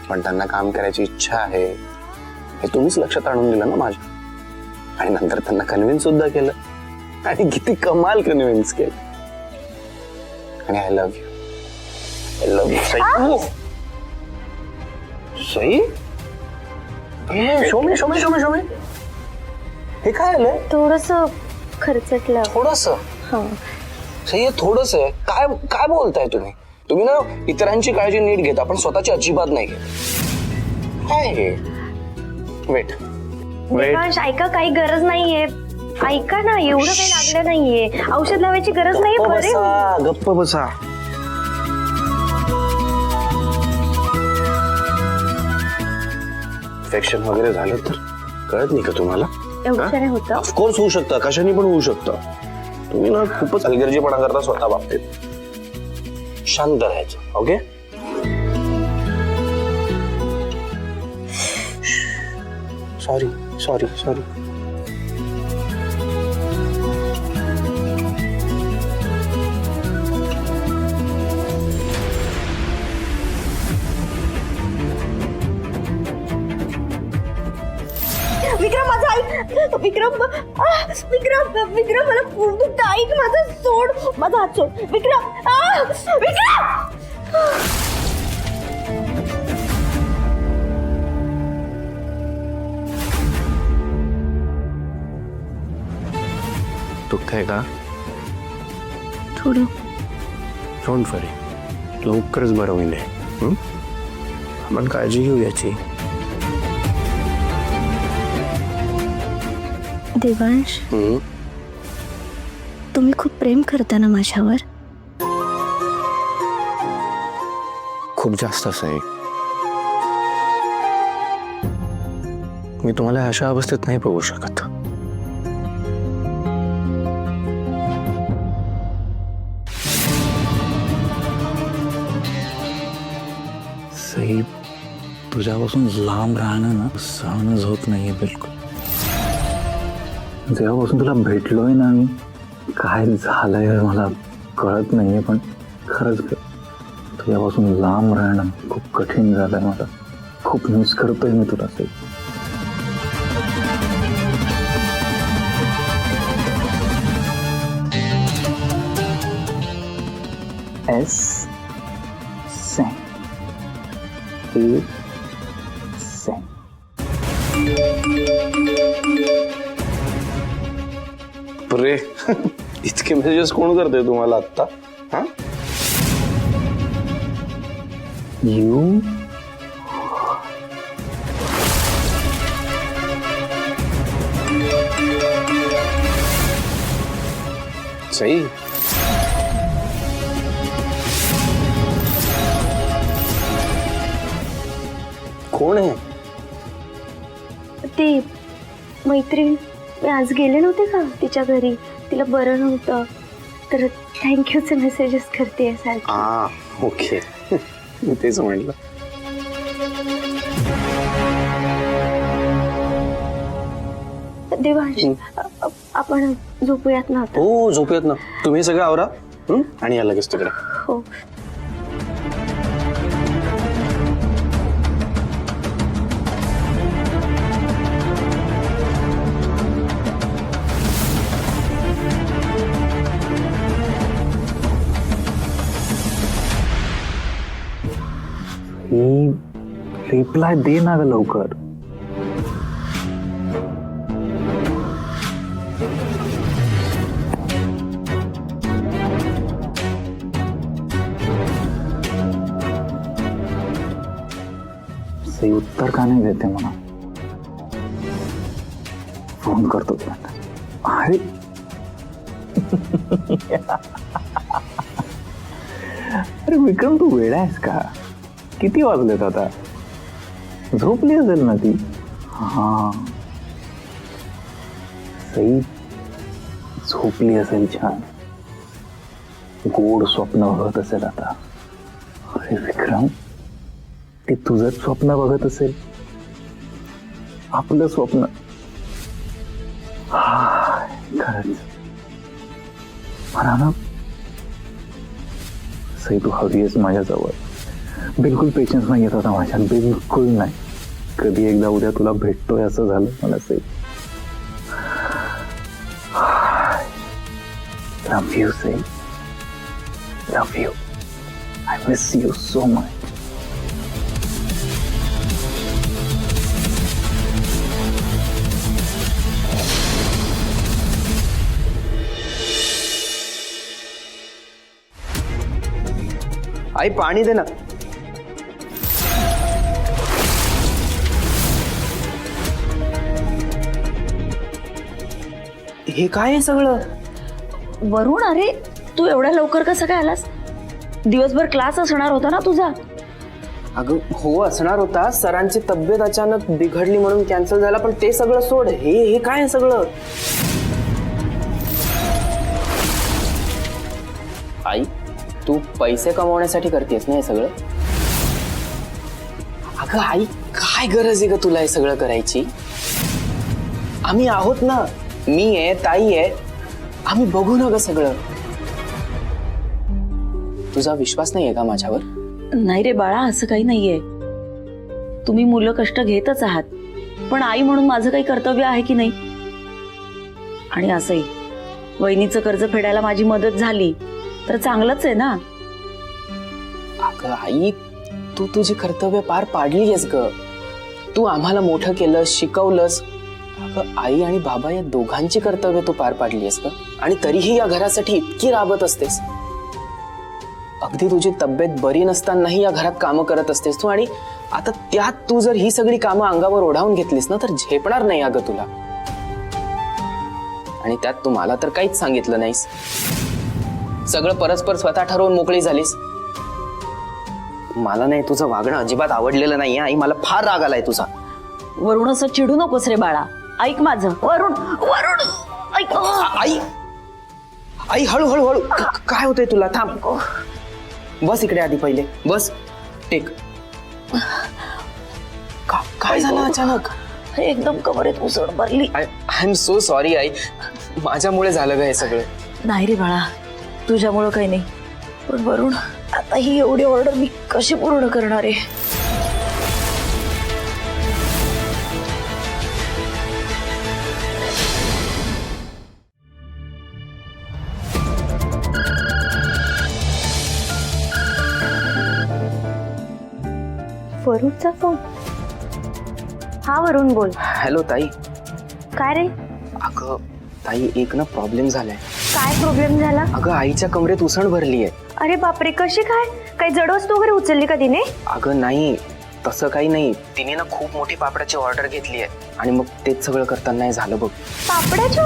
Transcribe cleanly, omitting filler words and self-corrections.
पण त्यांना काम करायची इच्छा आहे हे तुम्हीच लक्षात आणून दिलं ना माझ्या. आणि नंतर त्यांना कन्व्हिन्स सुद्धा केलं. आणि किती कमाल कन्व्हिन्स केलं. आणि I love you. I love you Sai. Sai शोमी शोमी शोमी शोमी हे काय आलंय? थोडस खर्चटलं. थोडस सई हे थोडस आहे. काय काय बोलताय तुम्ही? तुम्ही ना इतरांची काळजी नीट घेता पण स्वतःची अजिबात नाही घेत. काय हे? वेट देवांश ऐका, काही गरज नाहीये. ऐका ना, एवढं काही लागलं नाहीये. औषध लावायची गरज नाहीये. बरे गप्प बसा. इन्फेक्शन वगैरे झालं तर कळत नाही का तुम्हाला? एवढं होतं. ऑफकोर्स होऊ शकतं, कशाने पण होऊ शकतं. तुम्ही ना खूपच हलगर्जीपणा करता स्वतः बाबतीत. शांत राहायचं. Okay sorry sorry sorry. Vikram माझा ऐक. विक्रम विक्रम विक्रम मला खूप दुखतं. ऐक माझं, सोड माझा हात सोड. विक्रम विक्रम. दुखतंय का? थोडं. डोंट वरी, लवकरच बरं होईल. आपण काळजी घेऊ याची. देवांश, तुम्ही खूप प्रेम करता ना माझ्यावर? खूप जास्त असं आहे. मी तुम्हाला अशा अवस्थेत नाही बघू शकत. सई, तुझ्यापासून लांब राहणं ना सहनच होत नाहीये बिलकुल. जेव्हापासून तुला भेटलोय ना मी, काय झालंय मला कळत नाहीये. पण खरंच तुझ्यापासून लांब राहणं खूप कठीण झालंय मला. खूप मिस करतोय मी तुला सई. एस सें ए सें. अरे इतके मेसेजेस कोण करते तुम्हाला आता? हा यू सई कोण आहे? ती मैत्रीण. मी आज गेले नव्हते का तिच्या घरी, तिला बरं नव्हतं तर थँक्यूचे मेसेजेस करते सारखी. ओके मी तेच म्हटलं. देवांश, आपण झोपूयात ना आता? हो झोपूयात ना. तुम्ही सगळं आवरा आणि या लगेच तिकडे. हो. रिप्लाय दे ना ग लवकर. सही उत्तर का नाही देते मला? फोन करतो त्यांना. अरे अरे विक्रम, तू वेडा आहेस का? किती वाजलेत आता? झोपली असेल ना ती. हा सई झोपली असेल, छान गोड स्वप्न बघत असेल आता. अरे विक्रम, ती तुझंच स्वप्न बघत असेल, आपलं स्वप्न. खरंच म्हणा ना सई, तू हवी आहेस माझ्याजवळ. बिलकुल पेशन्स नाही येत आता माझ्यात, बिलकुल नाही. कधी एकदा उद्या तुला भेटतोय असं झालं मला ते. लव्ह यू से, love you. I miss you so much. आई पाणी दे ना. हे काय आहे सगळं? वरुण, अरे तू एवढ्या लवकर कसं काय आलास? दिवसभर क्लास असणार होता ना तुझा. अगं हो असणार होता, सरांची तब्येत अचानक बिघडली म्हणून कॅन्सल झाला. पण ते सगळं सोड, हे काय आहे सगळं? आई, तू पैसे कमवण्यासाठी करतेस ना हे सगळं? अगं आई, काय गरज आहे ग तुला हे सगळं करायची? आम्ही आहोत ना, मी आहे, ताई आहे, आम्ही बघू ना ग सगळं. तुझा विश्वास नाहीये का माझ्यावर? नाही रे बाळा, असं काही नाहीये. तुम्ही मुलं कष्ट घेतच आहात, पण आई म्हणून माझं काही कर्तव्य आहे की नाही? आणि असंही वहिनीचं कर्ज फेडायला माझी मदत झाली तर चांगलंच आहे ना. अगं आई, तू तुझी कर्तव्य पार पाडलीयस ग. तू आम्हाला मोठं केलं, शिकवलंस. अगं आई आणि बाबा या दोघांची कर्तव्य तू पार पाडलीयस ग. आणि तरीही या घरासाठी इतकी राबत असतेस. अगदी तुझी तब्येत बरी नसतानाही या घरात कामं करत असतेस तू. आणि आता त्यात तू जर ही सगळी कामं अंगावर ओढावून घेतलीस ना तर झेपणार नाही अगं तुला. आणि त्यात तू मला तर काहीच सांगितलं नाहीस. सगळं परस्पर स्वतः ठरवून मोकळी झालीस. मला नाही तुझं वागणं अजिबात आवडलेलं नाहीये आई. मला फार राग आलाय तुझा. वरुण, असं चिडू नकोस रे बाळा. ऐक माझं. वरुण, वरुण, ऐक. आई, आई हळू हळू. काय होतंय तुला? थांब, बस इकडे आधी, पहिले बस, टेक. काय झालं अचानक? एकदम कमरेत उसळ भरली. I am so sorry I, माझ्यामुळे झालं ग हे सगळं. नाही रे बाळा, तुझ्यामुळं काही नाही. पण वरुण, आता ही एवढी ऑर्डर मी कशी पूर्ण करणार आहे? वरुणचा फोन. हा वरुण, बोल. हॅलो ताई. काय रे? अगं ताई, एक ना प्रॉब्लेम झालाय. काय प्रॉब्लेम झाला? अगं आईच्या कमरेत उसण भरली आहे. अरे बापरे, कशी काय? काही जड वस्तू वगैरे उचलली का तिने? अगं नाही, तसं काही नाही. तिने ना खूप मोठी पापडाची ऑर्डर घेतली आहे आणि मग तेच सगळं करताना नाही झालं बघ. पापडाची